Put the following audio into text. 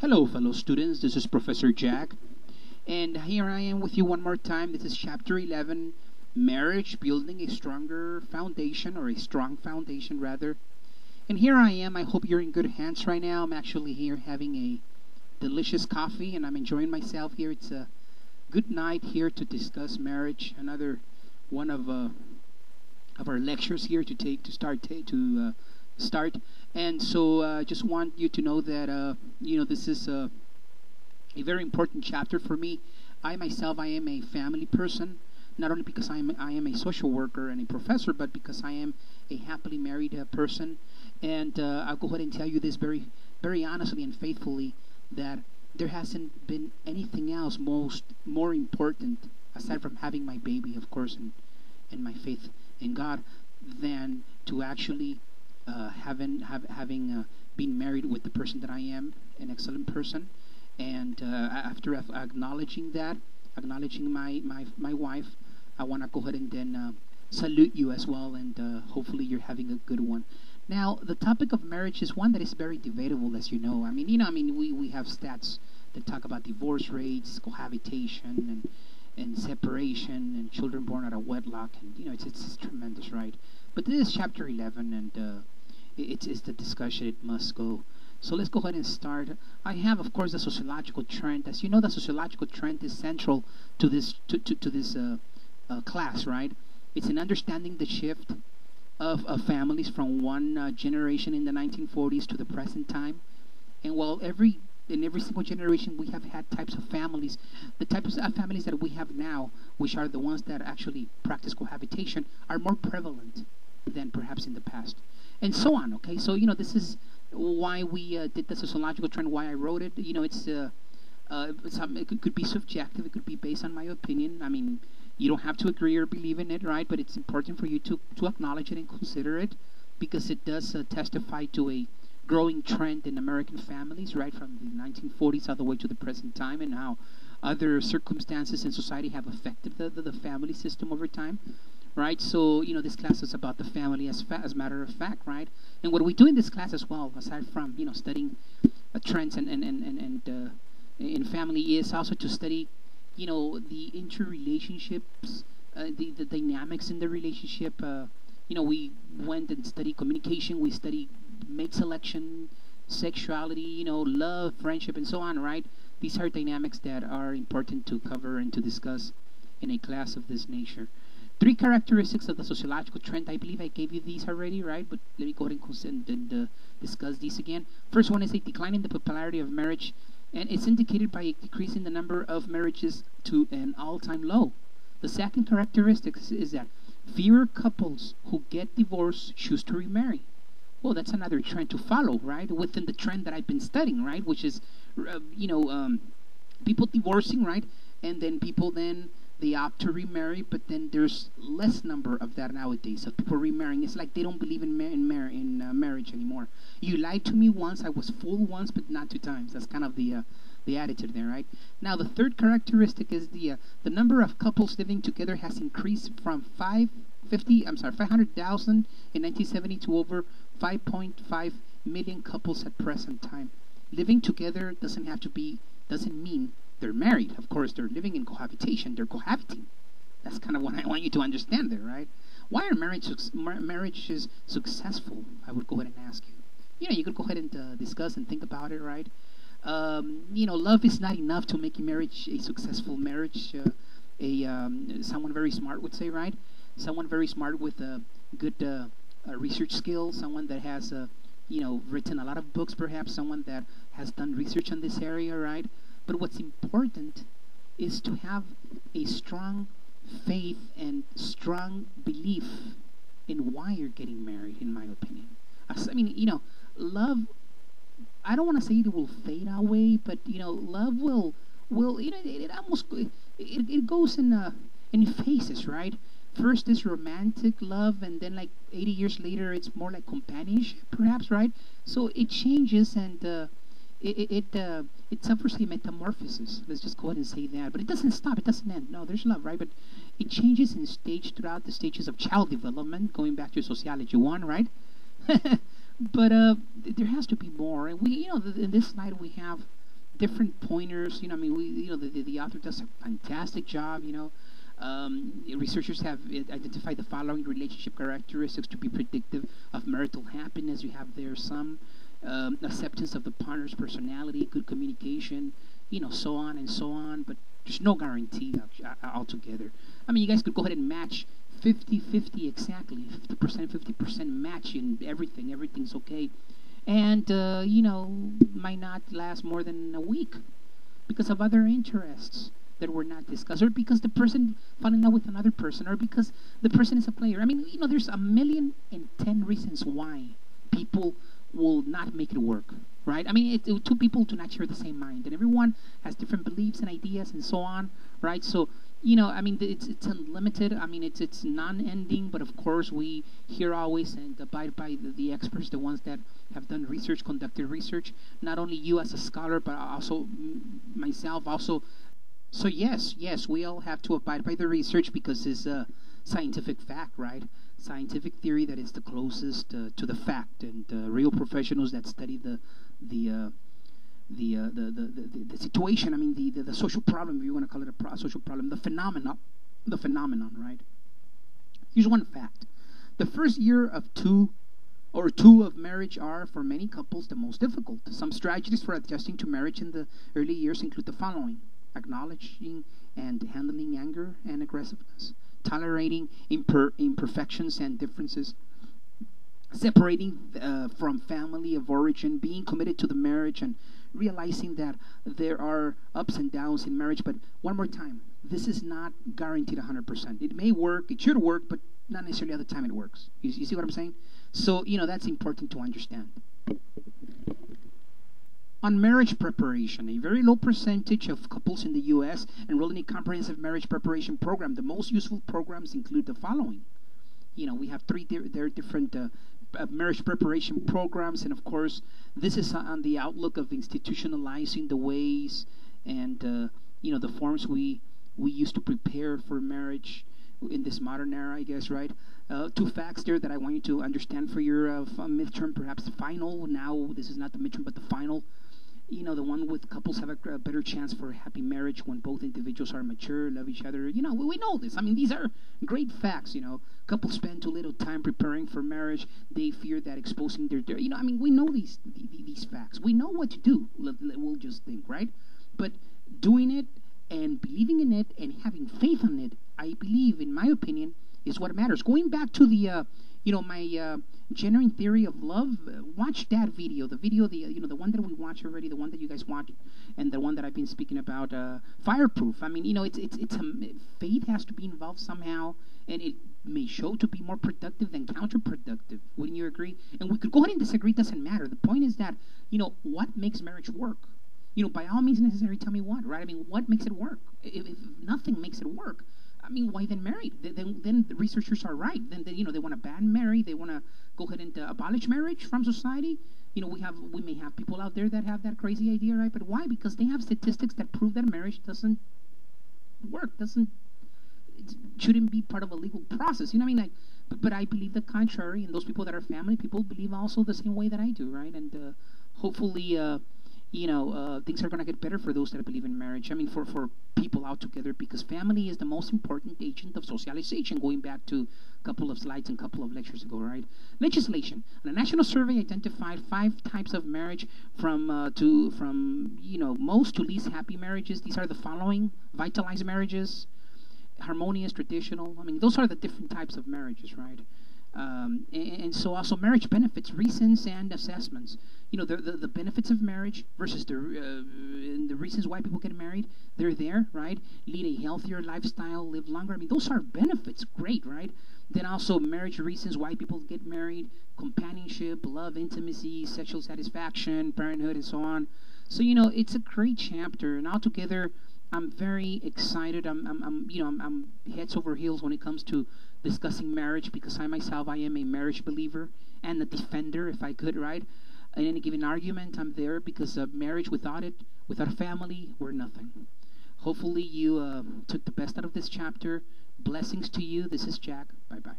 Hello, fellow students. This is Professor Jack, and here I am with you one more time. This is Chapter 11, Marriage, Building a Stronger Foundation, or a Strong Foundation, rather. And here I am. I hope you're in good hands right now. I'm actually here having a delicious coffee, and I'm enjoying myself here. It's a good night here to discuss marriage. Another one of our lectures here to start. And so, just want you to know that this is a very important chapter for me. I myself, I am a family person, not only because I am a social worker and a professor, but because I am a happily married person. And I'll go ahead and tell you this very honestly and faithfully, that there hasn't been anything else more important, aside from having my baby, of course, and my faith in God, than to actually having been married with the person that I am, an excellent person. And after acknowledging that, acknowledging my wife, I want to go ahead and then salute you as well, and hopefully you're having a good one. Now, the topic of marriage is one that is very debatable, as you know. We have stats that talk about divorce rates, cohabitation, and separation, and children born out of wedlock, and it's tremendous, right? But this is chapter 11, and it's the discussion. It must go. So let's go ahead and start. I have, of course, the sociological trend. As you know, the sociological trend is central to this class, right? It's in understanding the shift of families from one generation in the 1940s to the present time. And while in every single generation we have had types of families, the types of families that we have now, which are the ones that actually practice cohabitation, are more prevalent than perhaps in the past, and so on. Okay, so this is why we did the sociological trend, why I wrote it. It could be subjective, it could be based on my opinion. I mean, you don't have to agree or believe in it, right? But it's important for you to acknowledge it and consider it, because it does testify to a growing trend in American families, right, from the 1940s all the way to the present time, and how other circumstances in society have affected the family system over time, right? So, this class is about the family as a matter of fact, right? And what we do in this class as well, aside from studying trends and in family, is also to study the interrelationships, the dynamics in the relationship. We went and studied communication, we studied mate selection, sexuality, love, friendship, and so on, right? These are dynamics that are important to cover and to discuss in a class of this nature. 3 characteristics of the sociological trend. I believe I gave you these already, right? But let me go ahead and discuss these again. First one is a decline in the popularity of marriage, and it's indicated by a decrease in the number of marriages to an all-time low. The second characteristic is that fewer couples who get divorced choose to remarry. Well, that's another trend to follow, right? Within the trend that I've been studying, right? Which is, people divorcing, right? And then people they opt to remarry, but then there's less number of that nowadays, of people remarrying. It's like they don't believe in marriage anymore. You lied to me once, I was fooled once, but not 2 times. That's kind of the attitude there, right? Now, the third characteristic is the number of couples living together has increased from 500,000 in 1970 to over 5.5 million couples at present time. Living together doesn't mean they're married. Of course, they're living in cohabitation. They're cohabiting. That's kind of what I want you to understand there, right? Why are marriages successful? I would go ahead and ask you. You could go ahead and discuss and think about it, right? Love is not enough to make a marriage a successful marriage. Someone very smart would say, right? Someone very smart with good research skills, someone that has written a lot of books, perhaps someone that has done research on this area, right? But what's important is to have a strong faith and strong belief in why you're getting married, in my opinion. Love, I don't want to say it will fade away, but love will it goes in phases, right? First is romantic love, and then like 80 years later it's more like companionship, perhaps, right? So it changes, and it suffers a metamorphosis. Let's just go ahead and say that. But it doesn't stop. It doesn't end. No, there's love, right? But it changes in stage throughout the stages of child development, going back to sociology 1, right? But there has to be more. And we, in this slide we have different pointers. I mean, the author does a fantastic job. Researchers have identified the following relationship characteristics to be predictive of marital happiness. You have there some acceptance of the partner's personality, good communication, so on and so on. But there's no guarantee altogether. I mean, you guys could go ahead and match 50-50 exactly, 50%, 50% match in everything. Everything's okay. And, might not last more than a week because of other interests that were not discussed, or because the person fell in love with another person, or because the person is a player. I mean, there's 1,000,010 reasons why people will not make it work, right? I mean, two people do not share the same mind, and everyone has different beliefs and ideas and so on, right? So, I mean, it's unlimited. I mean, it's non-ending, but of course we hear always and abide by the experts, the ones that have done research, conducted research, not only you as a scholar, but also myself also. So yes, we all have to abide by the research because it's a scientific fact, right? Scientific theory that is the closest to the fact, and real professionals that study the situation. I mean, the social problem, if you want to call it a social problem, the phenomenon, right? Here's one fact: the first year of two of marriage are, for many couples, the most difficult. Some strategies for adjusting to marriage in the early years include the following: acknowledging and handling anger and aggressiveness, tolerating imperfections and differences, separating from family of origin, being committed to the marriage, and realizing that there are ups and downs in marriage. But one more time, this is not guaranteed 100%. It may work, it should work, but not necessarily all the time it works. You see what I'm saying? So, that's important to understand. On marriage preparation, a very low percentage of couples in the U.S. enroll in a comprehensive marriage preparation program. The most useful programs include the following. We have three different marriage preparation programs, and of course, this is on the outlook of institutionalizing the ways and the forms we use to prepare for marriage in this modern era, I guess, right? Two facts there that I want you to understand for your midterm, perhaps final. Now, this is not the midterm, but the final. The one with couples have a better chance for a happy marriage when both individuals are mature, love each other. We know this. I mean, these are great facts. Couples spend too little time preparing for marriage. They fear that exposing their, I mean, we know these facts. We know what to do. We'll just think, right? But doing it and believing in it and having faith in it, I believe, in my opinion, is what matters. Going back to the, my Generating Theory of Love, watch that video. The video, the one that we watched already, the one that you guys watched, and the one that I've been speaking about, Fireproof. I mean, faith has to be involved somehow, and it may show to be more productive than counterproductive. Wouldn't you agree? And we could go ahead and disagree. It doesn't matter. The point is that, what makes marriage work? By all means necessary, tell me what, right? I mean, what makes it work? If nothing makes it work, I mean, why then marry? Then the researchers are right. Then they want to ban marriage. They want to go ahead and abolish marriage from society. We may have people out there that have that crazy idea, right? But why? Because they have statistics that prove that marriage doesn't work. It shouldn't be part of a legal process. I mean, but I believe the contrary, and those people that are family people believe also the same way that I do, right? And hopefully, things are going to get better for those that believe in marriage. I mean, for people out together, because family is the most important agent of socialization, going back to a couple of slides and a couple of lectures ago, right? Legislation. A national survey identified 5 types of marriage from most to least happy marriages. These are the following: vitalized marriages, harmonious, traditional. I mean, those are the different types of marriages, right? And so also marriage benefits, reasons, and assessments. The benefits of marriage versus the reasons why people get married. They're there, right? Lead a healthier lifestyle, live longer. I mean, those are benefits. Great, right? Then also marriage reasons why people get married: companionship, love, intimacy, sexual satisfaction, parenthood, and so on. So it's a great chapter, and altogether, I'm very excited. I'm heads over heels when it comes to discussing marriage, because I myself, I am a marriage believer and a defender, if I could, right? In any given argument, I'm there, because marriage, without a family, we're nothing. Hopefully you took the best out of this chapter. Blessings to you. This is Jack. Bye-bye.